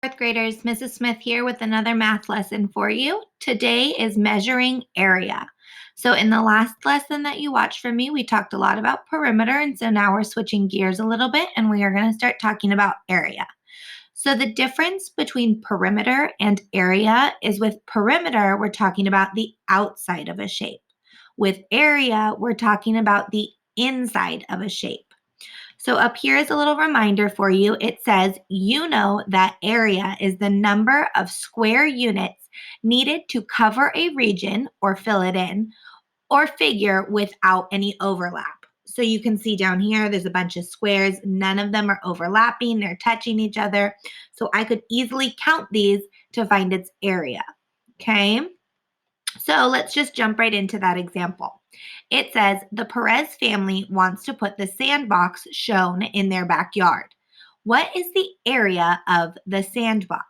Fourth graders, Mrs. Smith here with another math lesson for you. Today is measuring area. So in the last lesson that you watched from me, we talked a lot about perimeter, and so now we're switching gears a little bit and we are going to start talking about area. So the difference between perimeter and area is with perimeter, we're talking about the outside of a shape. With area, we're talking about the inside of a shape. So up here is a little reminder for you. It says, you know that area is the number of square units needed to cover a region or fill it in or figure without any overlap. So you can see down here, there's a bunch of squares. None of them are overlapping. They're touching each other. So I could easily count these to find its area. Okay. So let's just jump right into that example. It says the Perez family wants to put the sandbox shown in their backyard. What is the area of the sandbox?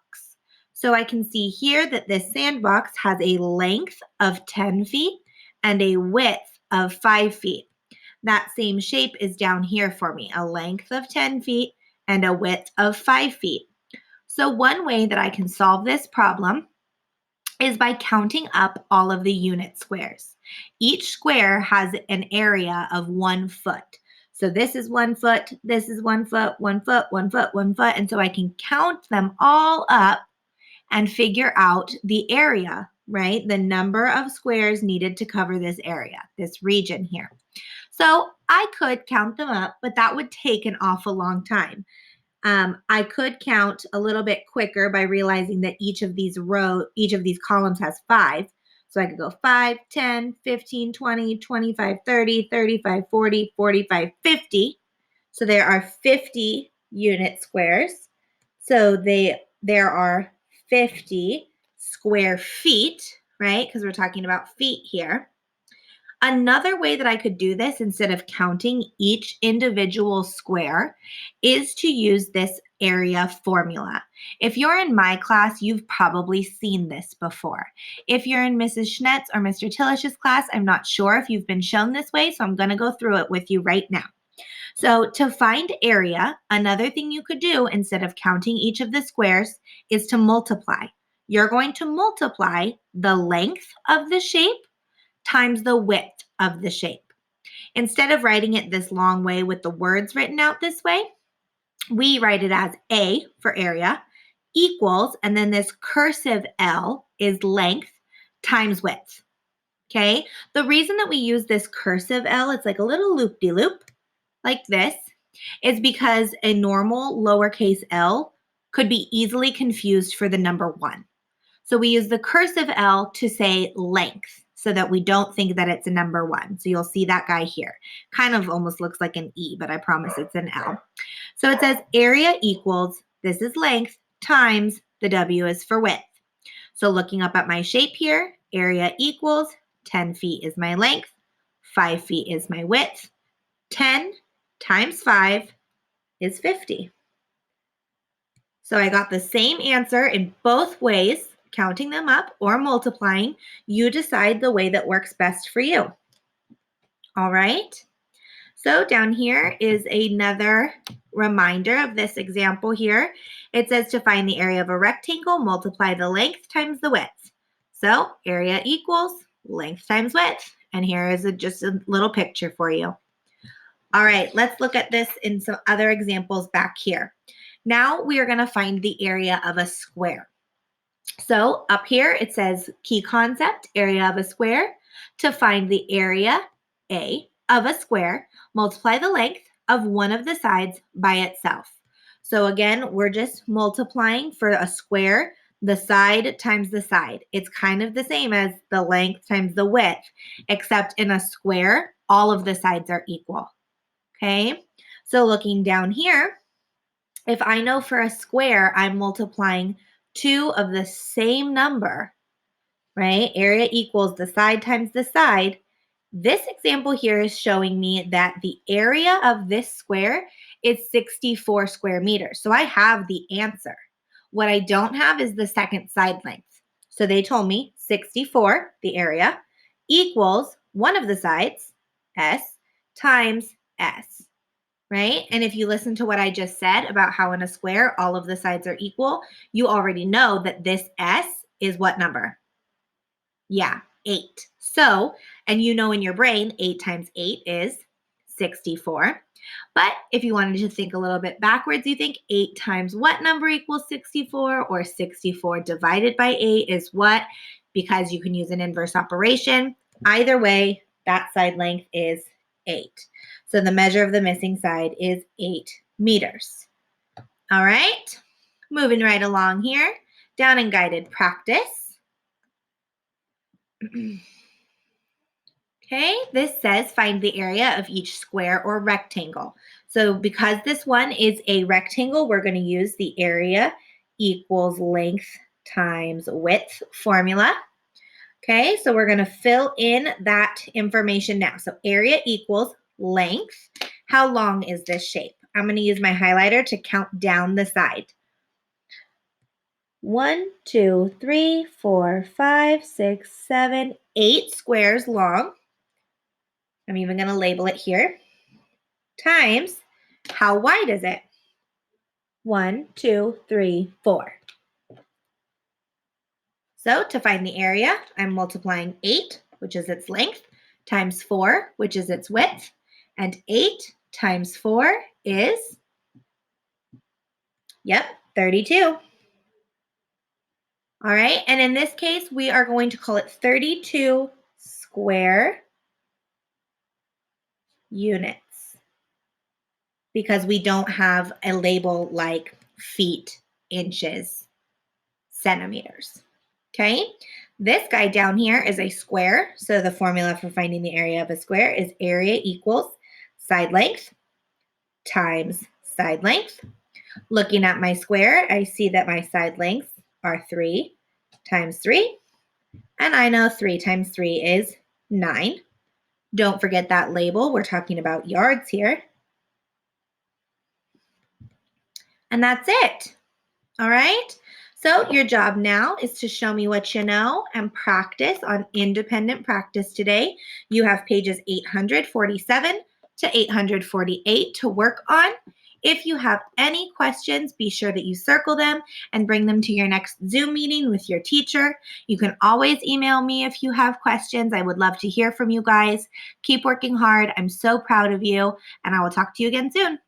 So I can see here that this sandbox has a length of 10 feet and a width of 5 feet. That same shape is down here for me, a length of 10 feet and a width of 5 feet. So one way that I can solve this problem is by counting up all of the unit squares. Each square has an area of 1 foot. So this is 1 foot, this is 1 foot, 1 foot, 1 foot, 1 foot. And so I can count them all up and figure out the area, right? The number of squares needed to cover this area, this region here. So I could count them up, but that would take an awful long time. I could count a little bit quicker by realizing that each of these columns has 5. So I could go 5, 10, 15, 20, 25, 30, 35, 40, 45, 50. So there are 50 unit squares. So there are 50 square feet, right? Because we're talking about feet here. Another way that I could do this instead of counting each individual square is to use this area formula. If you're in my class, you've probably seen this before. If you're in Mrs. Schnett's or Mr. Tillish's class, I'm not sure if you've been shown this way, so I'm going to go through it with you right now. So to find area, another thing you could do instead of counting each of the squares is to multiply. You're going to multiply the length of the shape times the width of the shape. Instead of writing it this long way with the words written out this way, we write it as A for area equals, and then this cursive L is length times width. Okay, the reason that we use this cursive L, it's like a little loop-de-loop like this, is because a normal lowercase l could be easily confused for the number 1. So we use the cursive L to say length so that we don't think that it's a number 1. So you'll see that guy here. Kind of almost looks like an E, but I promise it's an L. So it says area equals, this is length, times the W is for width. So looking up at my shape here, area equals 10 feet is my length, 5 feet is my width. 10 times 5 is 50. So I got the same answer in both ways, counting them up or multiplying. You decide the way that works best for you. All right. So down here is another reminder of this example here. It says to find the area of a rectangle, multiply the length times the width. So area equals length times width. And here is just a little picture for you. All right, let's look at this in some other examples back here. Now we are going to find the area of a square. So up here it says key concept, area of a square. To find the area, A, of a square, multiply the length of one of the sides by itself. So again, we're just multiplying for a square, the side times the side. It's kind of the same as the length times the width, except in a square, all of the sides are equal. Okay, so looking down here, if I know for a square, I'm multiplying 2 of the same number, right? Area equals the side times the side. This example here is showing me that the area of this square is 64 square meters. So I have the answer. What I don't have is the second side length. So they told me 64, the area, equals one of the sides, S, times S. right? And if you listen to what I just said about how in a square all of the sides are equal, you already know that this S is what number? Yeah, 8. So, and you know in your brain, 8 times 8 is 64. But if you wanted to think a little bit backwards, you think 8 times what number equals 64? Or 64 divided by 8 is what? Because you can use an inverse operation. Either way, that side length is 8. So the measure of the missing side is 8 meters. All right, moving right along here, down in guided practice. Okay, this says find the area of each square or rectangle. So because this one is a rectangle, we're going to use the area equals length times width formula. Okay, so we're going to fill in that information now. So area equals length. How long is this shape? I'm going to use my highlighter to count down the side. 1, 2, 3, 4, 5, 6, 7, 8 squares long. I'm even going to label it here. Times, how wide is it? 1, 2, 3, 4. So to find the area, I'm multiplying 8, which is its length, times 4, which is its width, and 8 times 4 is, yep, 32. All right, and in this case, we are going to call it 32 square units because we don't have a label like feet, inches, centimeters. Okay, this guy down here is a square. So the formula for finding the area of a square is area equals side length times side length. Looking at my square, I see that my side lengths are 3 times 3. And I know 3 times 3 is 9. Don't forget that label. We're talking about yards here. And that's it. All right. So your job now is to show me what you know and practice on independent practice today. You have pages 847 to 848 to work on. If you have any questions, be sure that you circle them and bring them to your next Zoom meeting with your teacher. You can always email me if you have questions. I would love to hear from you guys. Keep working hard. I'm so proud of you, and I will talk to you again soon.